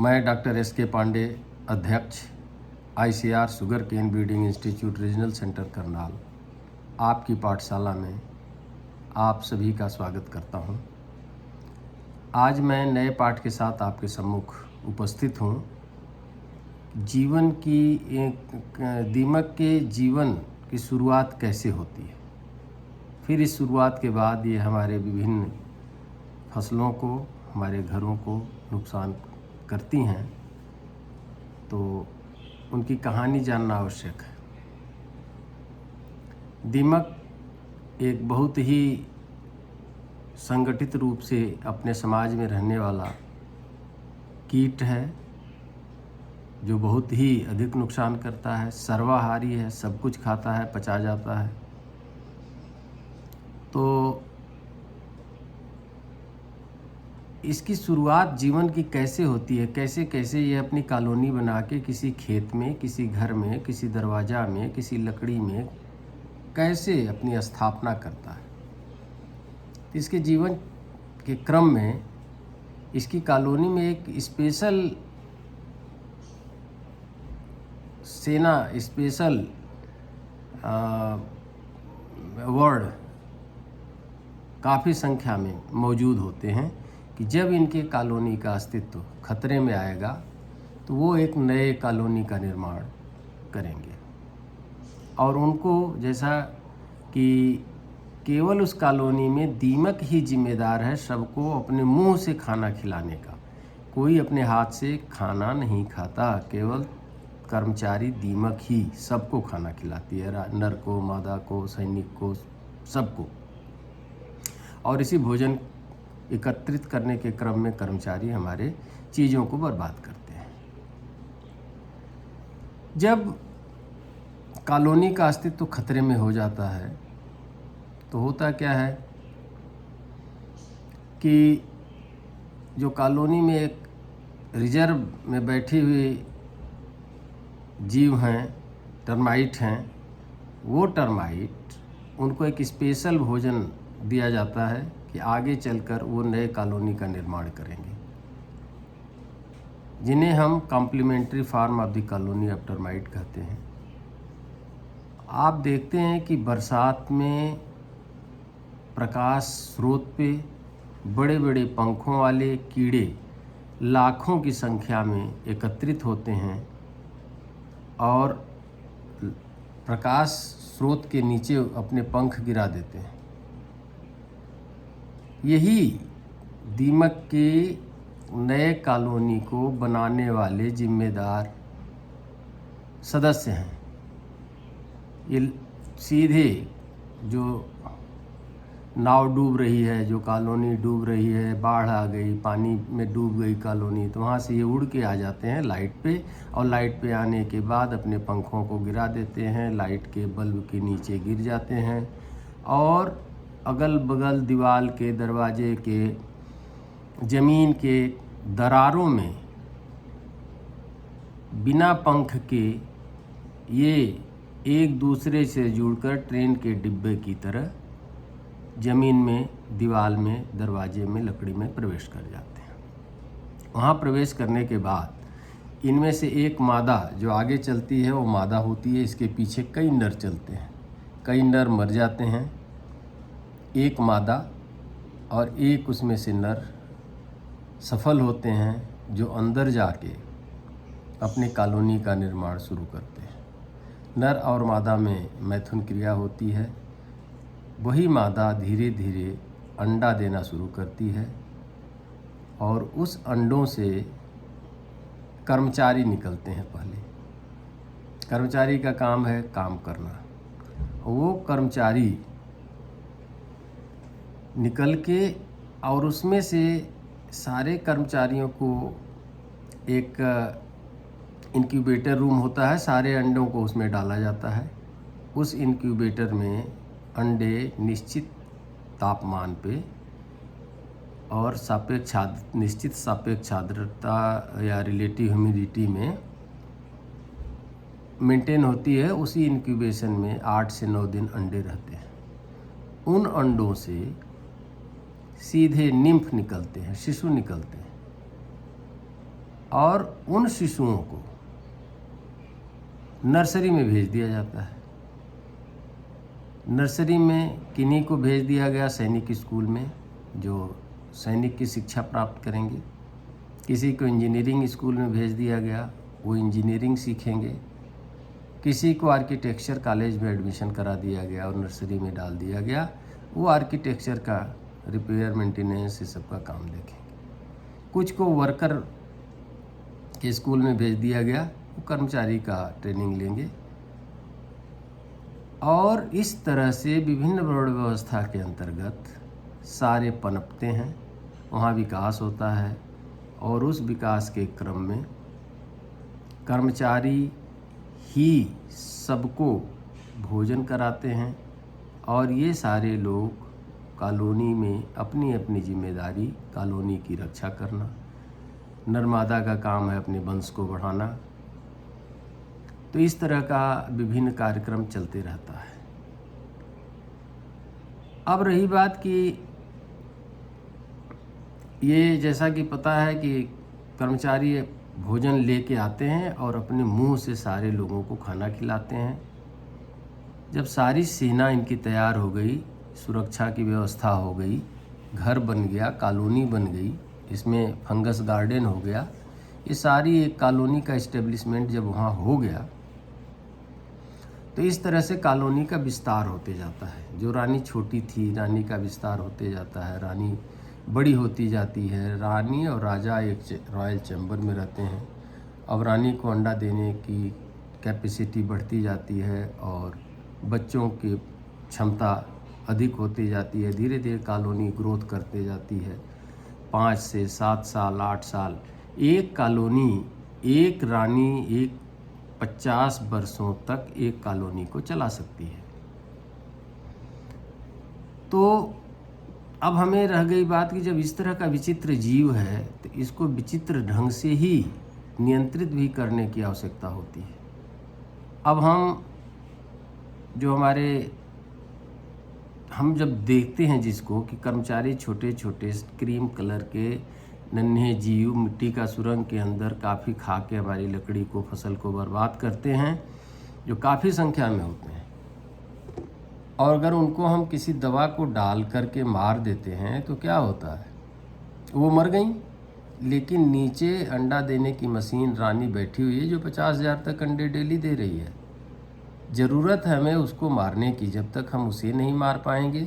मैं doctor S K. Pandey, अध्यक्ष ICR sugar cane breeding institute regional centre Karnal, आपकी पाठशाला में आप सभी का स्वागत करता हूं। आज मैं नए पाठ के साथ आपके सम्मुख उपस्थित हूं। जीवन की दीमक के जीवन की शुरुआत कैसे होती है, फिर इस शुरुआत के बाद ये हमारे विभिन्न फसलों को, हमारे घरों को नुकसान करती हैं, तो उनकी कहानी जानना आवश्यक है। दीमक एक बहुत ही संगठित रूप से अपने समाज में रहने वाला कीट है जो बहुत ही अधिक नुकसान करता है। सर्वाहारी है, सब कुछ खाता है, पचा जाता है। तो इसकी शुरुआत जीवन की कैसे होती है, कैसे कैसे ये अपनी कॉलोनी बना के किसी खेत में, किसी घर में, किसी दरवाज़ा में, किसी लकड़ी में कैसे अपनी स्थापना करता है। इसके जीवन के क्रम में इसकी कॉलोनी में एक स्पेशल सेना, स्पेशल वर्ड काफ़ी संख्या में मौजूद होते हैं कि जब इनके कॉलोनी का अस्तित्व खतरे में आएगा तो वो एक नए कॉलोनी का निर्माण करेंगे। और उनको जैसा कि केवल उस कॉलोनी में दीमक ही जिम्मेदार है सबको अपने मुंह से खाना खिलाने का। कोई अपने हाथ से खाना नहीं खाता, केवल कर्मचारी दीमक ही सबको खाना खिलाती है, नर को, मादा को, सैनिक को, सबको। और इसी भोजन एकत्रित करने के क्रम में कर्मचारी हमारे चीज़ों को बर्बाद करते हैं। जब कॉलोनी का अस्तित्व खतरे में हो जाता है तो होता क्या है कि जो कॉलोनी में एक रिजर्व में बैठी हुई जीव हैं, टर्माइट हैं, वो टर्माइट उनको एक स्पेशल भोजन दिया जाता है कि आगे चलकर वो नए कॉलोनी का निर्माण करेंगे, जिन्हें हम complementary farm of the colony of termite कहते हैं। आप देखते हैं कि बरसात में प्रकाश स्रोत पे बड़े बड़े पंखों वाले कीड़े लाखों की संख्या में एकत्रित होते हैं और प्रकाश स्रोत के नीचे अपने पंख गिरा देते हैं। यही दीमक के नए कॉलोनी को बनाने वाले जिम्मेदार सदस्य हैं। ये सीधे जो नाव डूब रही है, जो कॉलोनी डूब रही है, बाढ़ आ गई, पानी में डूब गई कॉलोनी, तो वहाँ से ये उड़ के आ जाते हैं लाइट पे, और लाइट पे आने के बाद अपने पंखों को गिरा देते हैं, लाइट के बल्ब के नीचे गिर जाते हैं और अगल बगल दीवार के, दरवाजे के, ज़मीन के दरारों में बिना पंख के ये एक दूसरे से जुड़कर ट्रेन के डिब्बे की तरह ज़मीन में, दीवार में, दरवाजे में, लकड़ी में प्रवेश कर जाते हैं। वहाँ प्रवेश करने के बाद इनमें से एक मादा जो आगे चलती है वो मादा होती है। इसके पीछे कई नर चलते हैं, कई नर मर जाते हैं, एक मादा और एक उसमें से नर सफल होते हैं जो अंदर जाके अपने कॉलोनी का निर्माण शुरू करते हैं। नर और मादा में मैथुन क्रिया होती है। वही मादा धीरे धीरे अंडा देना शुरू करती है और उस अंडों से कर्मचारी निकलते हैं। पहले कर्मचारी का काम है काम करना। वो कर्मचारी निकल के और उसमें से सारे कर्मचारियों को एक इंक्यूबेटर रूम होता है, सारे अंडों को उसमें डाला जाता है। उस इंक्यूबेटर में अंडे निश्चित तापमान पे और निश्चित सापेक्ष आर्द्रता या रिलेटिव ह्यूमिडिटी में मेंटेन होती है। उसी इंक्यूबेशन में 8 से 9 दिन अंडे रहते हैं। उन अंडों से सीधे निम्फ निकलते हैं, शिशु निकलते हैं। और उन शिशुओं को नर्सरी में भेज दिया जाता है। नर्सरी में किन्हीं को भेज दिया गया सैनिक स्कूल में, जो सैनिक की शिक्षा प्राप्त करेंगे। किसी को इंजीनियरिंग स्कूल में भेज दिया गया, वो इंजीनियरिंग सीखेंगे। किसी को आर्किटेक्चर कॉलेज में एडमिशन करा दिया गया और नर्सरी में डाल दिया गया, वो आर्किटेक्चर का रिपेयर मेंटेनेंस ये सब का काम देखेंगे। कुछ को वर्कर के स्कूल में भेज दिया गया, वो कर्मचारी का ट्रेनिंग लेंगे। और इस तरह से विभिन्न वर्ण व्यवस्था के अंतर्गत सारे पनपते हैं, वहाँ विकास होता है। और उस विकास के क्रम में कर्मचारी ही सबको भोजन कराते हैं और ये सारे लोग कॉलोनी में अपनी अपनी जिम्मेदारी कॉलोनी की रक्षा करना, नर्मदा का काम है अपने वंश को बढ़ाना। तो इस तरह का विभिन्न कार्यक्रम चलते रहता है। अब रही बात कि ये जैसा कि पता है कि कर्मचारी भोजन लेके आते हैं और अपने मुंह से सारे लोगों को खाना खिलाते हैं। जब सारी सेना इनकी तैयार हो गई, सुरक्षा की व्यवस्था हो गई, घर बन गया, कॉलोनी बन गई, इसमें फंगस गार्डन हो गया, ये सारी एक कॉलोनी का इस्टेब्लिशमेंट जब वहाँ हो गया, तो इस तरह से कॉलोनी का विस्तार होते जाता है। जो रानी छोटी थी, रानी का विस्तार होते जाता है, रानी बड़ी होती जाती है। रानी और राजा एक रॉयल चैम्बर में रहते हैं। अब रानी को अंडा देने की कैपेसिटी बढ़ती जाती है और बच्चों की क्षमता अधिक होती जाती है। धीरे धीरे कॉलोनी ग्रोथ करते जाती है। 5 से 7 साल, 8 साल, एक कॉलोनी, एक रानी एक 50 वर्षों तक एक कॉलोनी को चला सकती है। तो अब हमें रह गई बात कि जब इस तरह का विचित्र जीव है तो इसको विचित्र ढंग से ही नियंत्रित भी करने की आवश्यकता होती है। अब हम जब देखते हैं जिसको कि कर्मचारी छोटे छोटे क्रीम कलर के नन्हे जीव मिट्टी का सुरंग के अंदर काफ़ी खा के हमारी लकड़ी को, फसल को बर्बाद करते हैं, जो काफ़ी संख्या में होते हैं। और अगर उनको हम किसी दवा को डाल करके मार देते हैं तो क्या होता है, वो मर गई, लेकिन नीचे अंडा देने की मशीन रानी बैठी हुई है जो 50,000 तक अंडे डेली दे रही है। ज़रूरत है हमें उसको मारने की, जब तक हम उसे नहीं मार पाएंगे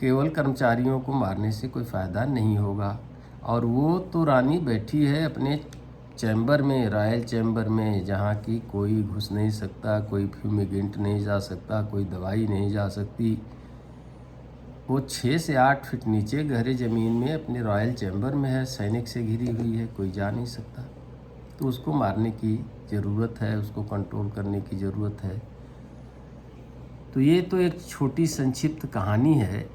केवल कर्मचारियों को मारने से कोई फ़ायदा नहीं होगा। और वो तो रानी बैठी है अपने चैम्बर में, रॉयल चैम्बर में, जहाँ की कोई घुस नहीं सकता, कोई फ्यूमिगेंट नहीं जा सकता, कोई दवाई नहीं जा सकती। वो 6 से 8 फीट नीचे गहरे ज़मीन में अपने रॉयल चैम्बर में है, सैनिक से घिरी हुई है, कोई जा नहीं सकता। तो उसको मारने की ज़रूरत है, उसको कंट्रोल करने की ज़रूरत है। तो ये तो एक छोटी संक्षिप्त कहानी है।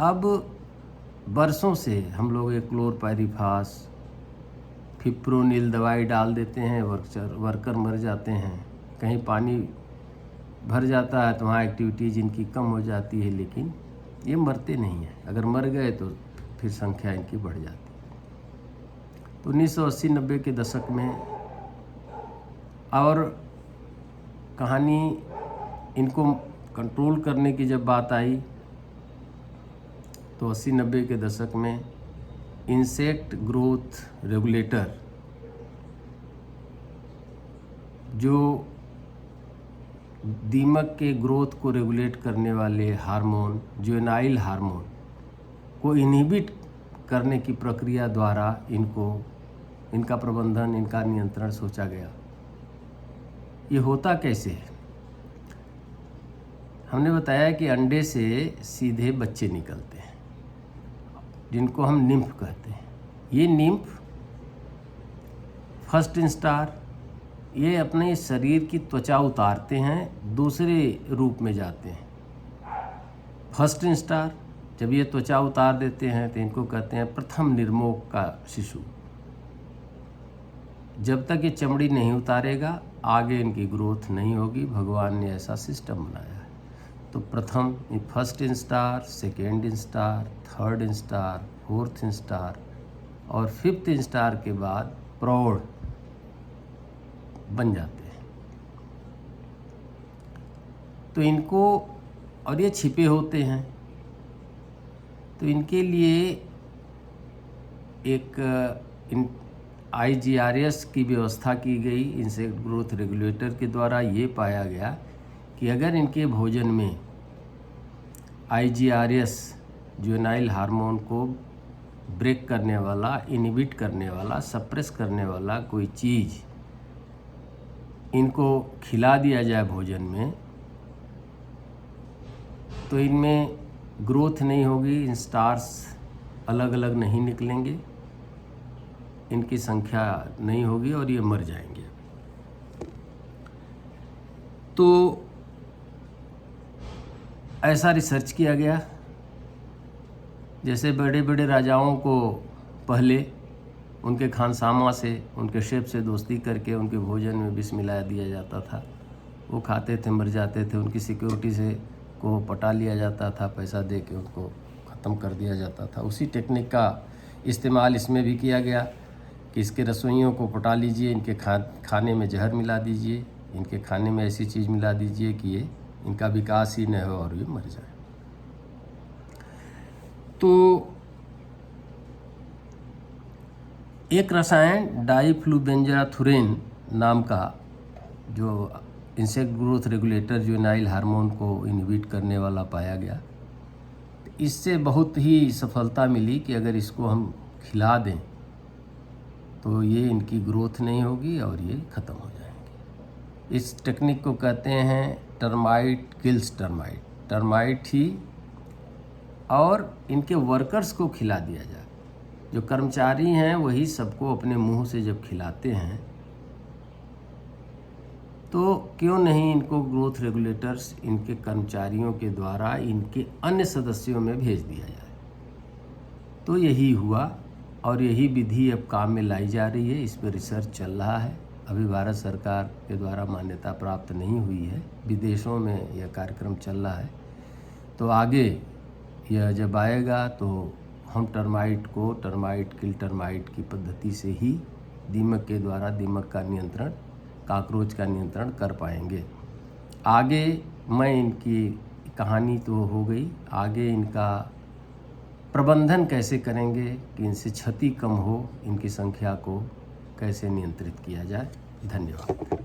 अब बरसों से हम लोग एक क्लोरपाइरीफास, फिप्रोनिल दवाई डाल देते हैं, वर्कर मर जाते हैं। कहीं पानी भर जाता है तो वहाँ एक्टिविटीज़ इनकी कम हो जाती है, लेकिन ये मरते नहीं हैं। अगर मर गए तो फिर संख्या इनकी बढ़ जाती है। तो 1980-90 के दशक में और कहानी इनको कंट्रोल करने की जब बात आई तो 80-90 के दशक में इंसेक्ट ग्रोथ रेगुलेटर, जो दीमक के ग्रोथ को रेगुलेट करने वाले हार्मोन, जुवेनाइल हार्मोन को इनहिबिट करने की प्रक्रिया द्वारा इनका प्रबंधन, इनका नियंत्रण सोचा गया। ये होता कैसे है? हमने बताया कि अंडे से सीधे बच्चे निकलते हैं जिनको हम निम्फ कहते हैं। ये निम्फ फर्स्ट इंस्टार, ये अपने शरीर की त्वचा उतारते हैं, दूसरे रूप में जाते हैं। फर्स्ट इंस्टार जब ये त्वचा उतार देते हैं तो इनको कहते हैं प्रथम निर्मोक का शिशु। जब तक ये चमड़ी नहीं उतारेगा आगे इनकी ग्रोथ नहीं होगी। भगवान ने ऐसा सिस्टम बनाया है। तो प्रथम first instar, second instar, third instar, fourth instar, और 5th इंस्टार के बाद प्रौढ़ बन जाते हैं। तो इनको, और ये छिपे होते हैं, तो इनके लिए एक IGRS की व्यवस्था की गई इंसेक्ट ग्रोथ रेगुलेटर के द्वारा। ये पाया गया कि अगर इनके भोजन में IGRS जुवेनाइल हार्मोन को ब्रेक करने वाला, इनहिबिट करने वाला, सप्रेस करने वाला कोई चीज़ इनको खिला दिया जाए भोजन में, तो इनमें ग्रोथ नहीं होगी, इंस्टार्स अलग अलग नहीं निकलेंगे, इनकी संख्या नहीं होगी और ये मर जाएंगे। तो ऐसा रिसर्च किया गया। जैसे बड़े बड़े राजाओं को पहले उनके खानसामा से, उनके शेफ से दोस्ती करके उनके भोजन में विष मिला दिया जाता था, वो खाते थे, मर जाते थे, उनकी सिक्योरिटी से को पटा लिया जाता था, पैसा दे के उनको ख़त्म कर दिया जाता था। उसी टेक्निक का इस्तेमाल इसमें भी किया गया कि इसके रसोइयों को पटा लीजिए, इनके खाने में जहर मिला दीजिए, इनके खाने में ऐसी चीज़ मिला दीजिए कि ये इनका विकास ही न हो और ये मर जाए। तो एक रसायन डाइफ्लूबेंजाथुरेन नाम का, जो insect growth regulator juvenile hormone को इनहिबिट करने वाला पाया गया। इससे बहुत ही सफलता मिली कि अगर इसको हम खिला दें तो ये इनकी ग्रोथ नहीं होगी और ये ख़त्म हो जाएंगे। इस टेक्निक को कहते हैं टर्माइट किल्स टर्माइट। टर्माइट ही और इनके वर्कर्स को खिला दिया जाए। जो कर्मचारी हैं वही सबको अपने मुंह से जब खिलाते हैं, तो क्यों नहीं इनको ग्रोथ रेगुलेटर्स इनके कर्मचारियों के द्वारा इनके अन्य सदस्यों में भेज दिया जाए। तो यही हुआ और यही विधि अब काम में लाई जा रही है। इस पर रिसर्च चल रहा है। अभी भारत सरकार के द्वारा मान्यता प्राप्त नहीं हुई है, विदेशों में यह कार्यक्रम चल रहा है। तो आगे यह जब आएगा तो हम टर्माइट को टर्माइट किल टर्माइट की पद्धति से ही दीमक के द्वारा दीमक का नियंत्रण, कॉकरोच का नियंत्रण कर पाएंगे। आगे मैं इनकी कहानी तो हो गई, आगे इनका प्रबंधन कैसे करेंगे कि इनसे क्षति कम हो, इनकी संख्या को कैसे नियंत्रित किया जाए। धन्यवाद।